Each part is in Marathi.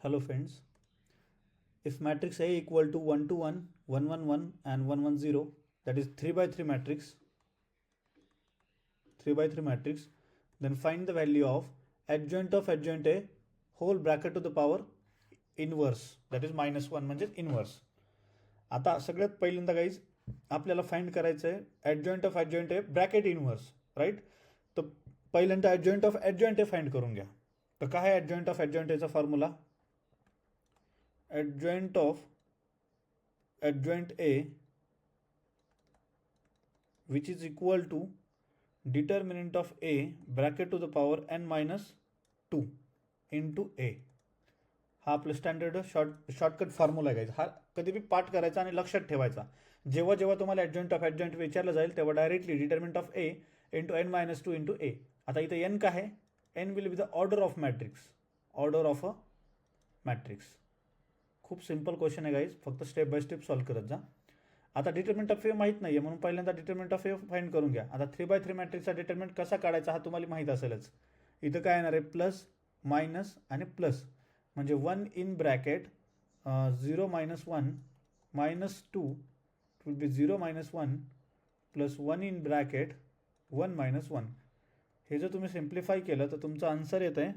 Hello friends, if matrix A equal to 1 to 1, 1 1 1 and 1 1 0, that is 3 by 3 matrix, then find the value of adjoint A whole bracket to the power inverse, that is -1 म्हणजेच इनवर्स. आता सगळ्यात पहिल्यांदा गाईज आपल्याला फाइंड करायचं आहे adjoint A bracket inverse, right. तर पहिल्यांदा adjoint A फाइंड करून घ्या. तर काय आहे adjoint Aचा formula? adjoint A which is equal to determinant of A bracket to the power n minus 2 into A. हा आपलं स्टँडर्ड शॉर्टकट फॉर्म्युला आहे. हा कधी बी पाठ करायचा आणि लक्षात ठेवायचा. जेव्हा जेव्हा तुम्हाला adjoint विचारलं जाईल तेव्हा directly determinant of A into n minus 2 into A. आता इथे n काय आहे? n will be the order of a matrix. खूप सिंपल क्वेश्चन आहे गाईज, फक्त स्टेप बाय स्टेप सॉल्व करत जा. आता डिटर्मिनंट ऑफ ए माहीत नाही आहे म्हणून पहिल्यांदा डिटर्मिनंट ऑफ ए फाइंड करून घ्या. आता 3 by 3 मॅट्रिक्सचा डिटर्मिनंट कसा काढायचा हा तुम्हाला माहीत असेलच. इथं काय येणार आहे? प्लस मायनस आणि प्लस, म्हणजे 1 in bracket 0 minus 1 minus 2 will be 0 minus 1 plus 1 in bracket 1 minus 1. हे जर तुम्ही सिम्प्लिफाय केलं तर तुमचं आन्सर येतं आहे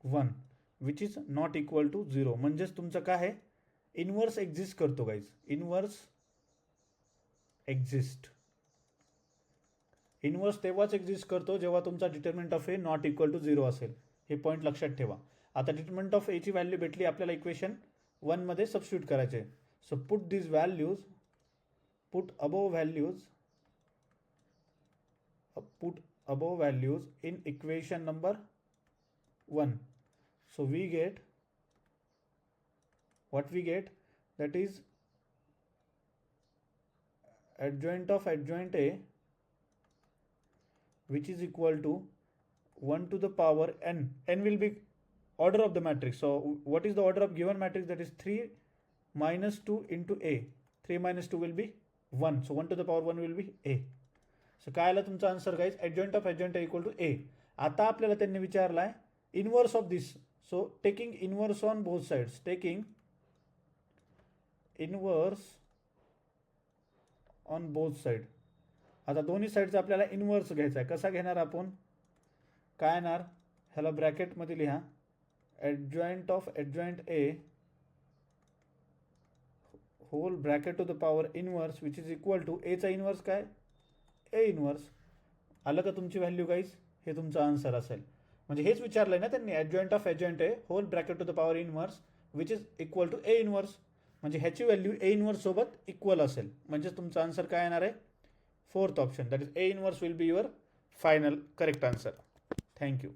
1 which is not equal to 0. म्हणजेच तुमचं काय आहे? इनवर्स एक्झिस्ट करतो गाईज. इनवर्स तेव्हाच एक्झिस्ट करतो जेव्हा तुमचा determinant of A not equal to 0 असेल. हे पॉईंट लक्षात ठेवा. आता डिटर्मिनंट ऑफ एची व्हॅल्यू भेटली आपल्याला, इक्वेशन 1 मध्ये सबस्टिट्यूट करायचे. So put this values, put above values in equation number 1. So we get what we get, that is adjoint A which is equal to 1 to the power n. N will be order of the matrix. So what is the order of given matrix? That is 3 minus 2 into A. 3 minus 2 will be 1. So 1 to the power 1 will be A. So काय आला तुमचा answer guys? adjoint A equal to A. आता आपल्याला त्यांनी विचारला आहे inverse of this. So taking inverse on both sides, taking inverse on both side. आता दोन्ही साईडचा आपल्याला इनवर्स घ्यायचा आहे. कसा घेणार आपण? काय येणार? ह्याला ब्रॅकेटमध्ये लिहा adjoint A whole bracket to the power inverse which is equal to एचा इनवर्स काय? A inverse. आलं का तुमची व्हॅल्यू गाईज? हे तुमचा आन्सर असेल. म्हणजे हेच विचारलंय ना त्यांनी, adjoint A whole bracket to the power inverse which is equal to A inverse. म्हणजे ह्याची व्हॅल्यू ए इनवर्स सोबत इक्वल असेल. म्हणजे तुमचा आन्सर काय येणार आहे? 4th option, that is A inverse will be your final correct answer. Thank you.